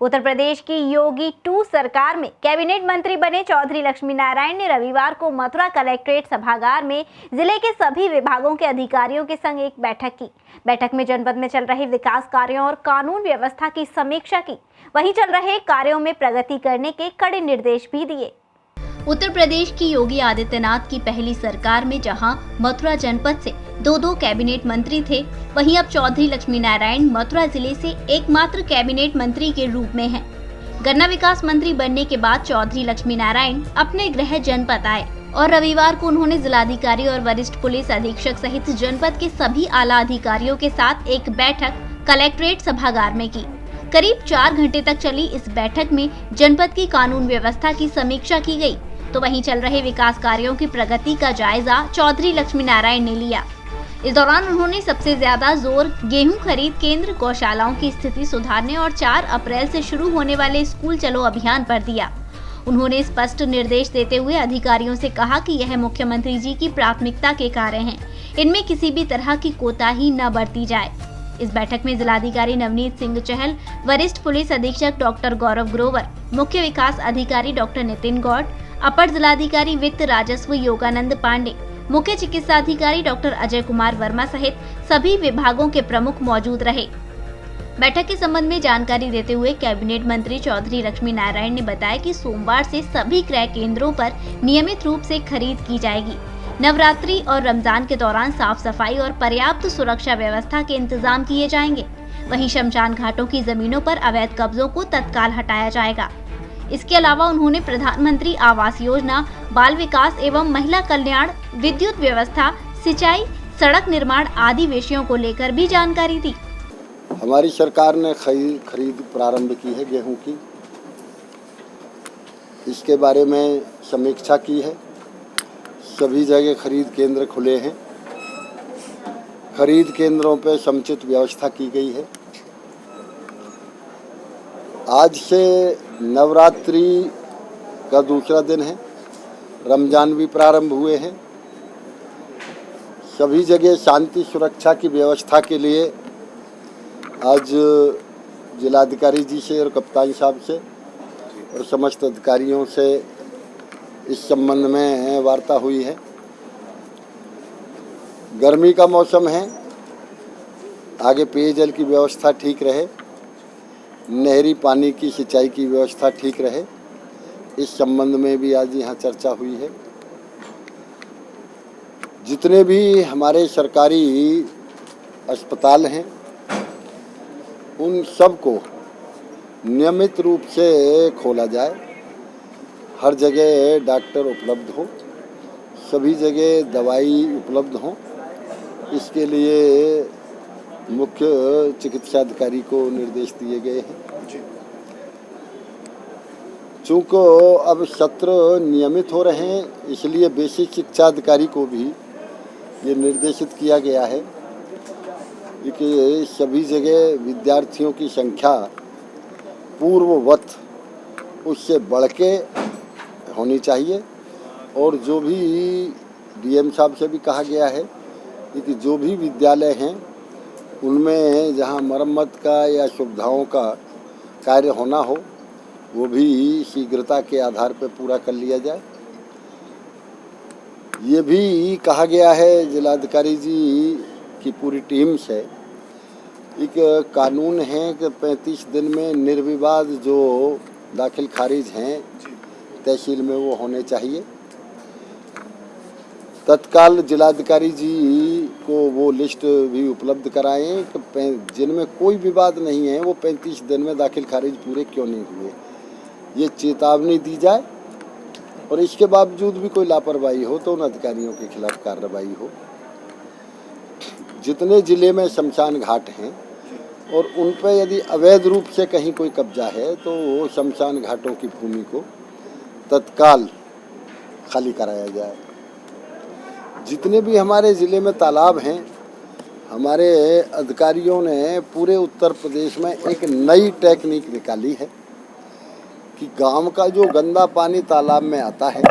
उत्तर प्रदेश की योगी 2 सरकार में कैबिनेट मंत्री बने चौधरी लक्ष्मी नारायण ने रविवार को मथुरा कलेक्ट्रेट सभागार में जिले के सभी विभागों के अधिकारियों के संग एक बैठक की। बैठक में जनपद में चल रहे विकास कार्यों और कानून व्यवस्था की समीक्षा की। वहीं चल रहे कार्यों में प्रगति करने के कड़े निर्देश भी दिए। उत्तर प्रदेश की योगी आदित्यनाथ की पहली सरकार में जहां मथुरा जनपद से 2 कैबिनेट मंत्री थे, वहीं अब चौधरी लक्ष्मी नारायण मथुरा जिले से एकमात्र कैबिनेट मंत्री के रूप में हैं। गन्ना विकास मंत्री बनने के बाद चौधरी लक्ष्मी नारायण अपने गृह जनपद आए और रविवार को उन्होंने जिलाधिकारी और वरिष्ठ पुलिस अधीक्षक सहित जनपद के सभी आला अधिकारियों के साथ एक बैठक कलेक्ट्रेट सभागार में की। करीब 4 घंटे तक चली इस बैठक में जनपद की कानून व्यवस्था की समीक्षा की गई, तो वहीं चल रहे विकास कार्यों की प्रगति का जायजा चौधरी लक्ष्मी नारायण ने लिया। इस दौरान उन्होंने सबसे ज्यादा जोर गेहूं खरीद केंद्र, गौशालाओं की स्थिति सुधारने और 4 अप्रैल से शुरू होने वाले स्कूल चलो अभियान पर दिया। उन्होंने स्पष्ट निर्देश देते हुए अधिकारियों से कहा कि यह मुख्यमंत्री जी की प्राथमिकता के कार्य हैं, इनमें किसी भी तरह की कोताही न बरती जाए। इस बैठक में जिलाधिकारी नवनीत सिंह चहल, वरिष्ठ पुलिस अधीक्षक डॉक्टर गौरव ग्रोवर, मुख्य विकास अधिकारी डॉक्टर नितिन गौड़, अपर जिलाधिकारी वित्त राजस्व योगानंद पांडे, मुख्य चिकित्सा अधिकारी डॉक्टर अजय कुमार वर्मा सहित सभी विभागों के प्रमुख मौजूद रहे। बैठक के संबंध में जानकारी देते हुए कैबिनेट मंत्री चौधरी लक्ष्मी नारायण ने बताया कि सोमवार से सभी क्रय केंद्रों पर नियमित रूप से खरीद की जाएगी। नवरात्रि और रमजान के दौरान साफ सफाई और पर्याप्त सुरक्षा व्यवस्था के इंतजाम किए जाएंगे। वहीं शमशान घाटों की जमीनों पर अवैध कब्जों को तत्काल हटाया जाएगा। इसके अलावा उन्होंने प्रधानमंत्री आवास योजना, बाल विकास एवं महिला कल्याण, विद्युत व्यवस्था, सिंचाई, सड़क निर्माण आदि विषयों को लेकर भी जानकारी दी। हमारी सरकार ने खरीद प्रारंभ की है गेहूं की। इसके बारे में समीक्षा की है। सभी जगह खरीद केंद्र खुले हैं। खरीद केंद्रों पर समुचित व्यवस्था की गई है। आज से नवरात्रि का दूसरा दिन है। रमजान भी प्रारंभ हुए हैं। सभी जगह शांति सुरक्षा की व्यवस्था के लिए आज जिलाधिकारी जी से और कप्तान साहब से और समस्त अधिकारियों से इस संबंध में वार्ता हुई है। गर्मी का मौसम है, आगे पेयजल की व्यवस्था ठीक रहे, नहरी पानी की सिंचाई की व्यवस्था ठीक रहे, इस संबंध में भी आज यहाँ चर्चा हुई है। जितने भी हमारे सरकारी अस्पताल हैं उन सब को नियमित रूप से खोला जाए। हर जगह डॉक्टर उपलब्ध हो, सभी जगह दवाई उपलब्ध हो। इसके लिए मुख्य चिकित्सा अधिकारी को निर्देश दिए गए हैं। चूँकि अब सत्र नियमित हो रहे हैं, इसलिए बेसिक शिक्षा अधिकारी को भी ये निर्देशित किया गया है कि सभी जगह विद्यार्थियों की संख्या पूर्ववत उससे बढ़ के होनी चाहिए। और जो भी डीएम साहब से भी कहा गया है कि जो भी विद्यालय हैं उनमें जहां मरम्मत का या सुविधाओं का कार्य होना हो वो भी शीघ्रता के आधार पर पूरा कर लिया जाए। ये भी कहा गया है जिलाधिकारी जी की पूरी टीम से, एक कानून है कि 35 दिन में निर्विवाद जो दाखिल खारिज हैं तहसील में वो होने चाहिए। तत्काल जिलाधिकारी जी को वो लिस्ट भी उपलब्ध कराएं कि जिनमें कोई विवाद नहीं है वो 35 दिन में दाखिल खारिज पूरे क्यों नहीं हुए, ये चेतावनी दी जाए। और इसके बावजूद भी कोई लापरवाही हो तो उन अधिकारियों के खिलाफ कार्रवाई हो। जितने जिले में शमशान घाट हैं और उन पर यदि अवैध रूप से कहीं कोई कब्जा है तो वो शमशान घाटों की भूमि को तत्काल खाली कराया जाए। जितने भी हमारे ज़िले में तालाब हैं, हमारे अधिकारियों ने पूरे उत्तर प्रदेश में एक नई टेक्निक निकाली है कि गांव का जो गंदा पानी तालाब में आता है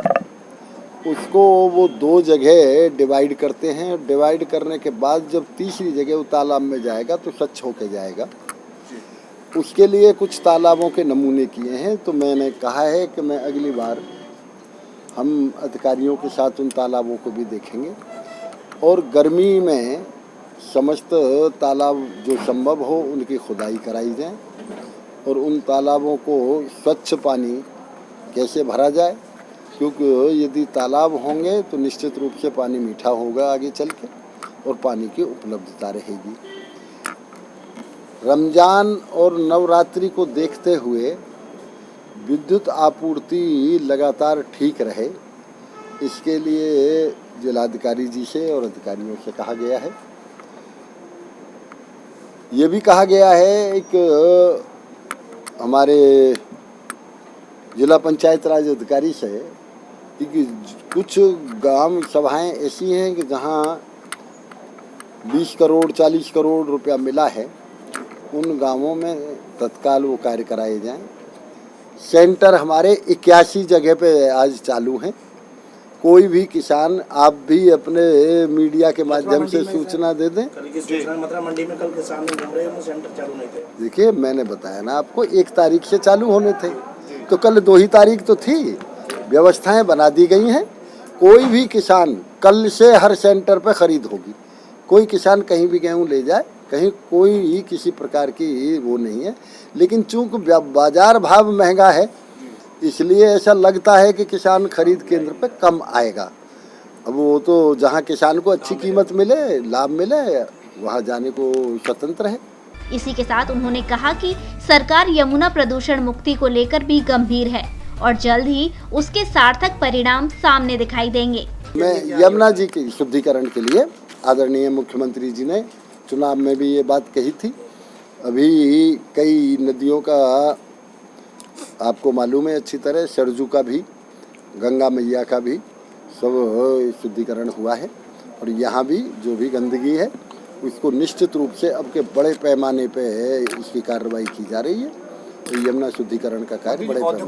उसको वो 2 जगह डिवाइड करते हैं। डिवाइड करने के बाद जब तीसरी जगह वो तालाब में जाएगा तो स्वच्छ होके जाएगा। उसके लिए कुछ तालाबों के नमूने किए हैं। तो मैंने कहा है कि मैं अगली बार हम अधिकारियों के साथ उन तालाबों को भी देखेंगे और गर्मी में समस्त तालाब जो संभव हो उनकी खुदाई कराई जाए और उन तालाबों को स्वच्छ पानी कैसे भरा जाए, क्योंकि यदि तालाब होंगे तो निश्चित रूप से पानी मीठा होगा आगे चल के और पानी की उपलब्धता रहेगी। रमज़ान और नवरात्रि को देखते हुए विद्युत आपूर्ति लगातार ठीक रहे, इसके लिए जिलाधिकारी जी से और अधिकारियों से कहा गया है। ये भी कहा गया है एक हमारे जिला पंचायत राज अधिकारी से कि कुछ ग्राम सभाएं ऐसी हैं कि जहां 20 करोड़ 40 करोड़ रुपया मिला है, उन गांवों में तत्काल वो कार्य कराए जाएं। सेंटर हमारे 81 जगह पे आज चालू हैं। कोई भी किसान, आप भी अपने मीडिया के माध्यम से सूचना दे दें। कल की सूचना मथुरा मंडी में कल किसान घूम रहे हैं, सेंटर चालू नहीं थे। देखिए, मैंने बताया ना आपको 1 तारीख से चालू होने थे, तो कल 2 ही तारीख तो थी। व्यवस्थाएं बना दी गई हैं। कोई भी किसान कल से हर सेंटर पर खरीद होगी। कोई किसान कहीं भी गेहूँ ले जाए, कहीं कोई किसी प्रकार की वो नहीं है। लेकिन चूंकि बाजार भाव महंगा है, इसलिए ऐसा लगता है कि किसान खरीद केंद्र पे कम आएगा। अब वो तो जहाँ किसान को अच्छी कीमत मिले, लाभ मिले, वहाँ जाने को स्वतंत्र है। इसी के साथ उन्होंने कहा कि सरकार यमुना प्रदूषण मुक्ति को लेकर भी गंभीर है और जल्द ही उसके सार्थक परिणाम सामने दिखाई देंगे। मैं यमुना जी के शुद्धिकरण के लिए आदरणीय मुख्यमंत्री जी ने चुनाव में भी ये बात कही थी। अभी कई नदियों का आपको मालूम है अच्छी तरह, सरजू का भी, गंगा मैया का भी सब शुद्धिकरण हुआ है और यहाँ भी जो भी गंदगी है उसको निश्चित रूप से अब के बड़े पैमाने पे इसकी कार्रवाई की जा रही है। तो यमुना शुद्धिकरण का कार्य बड़े पैमाने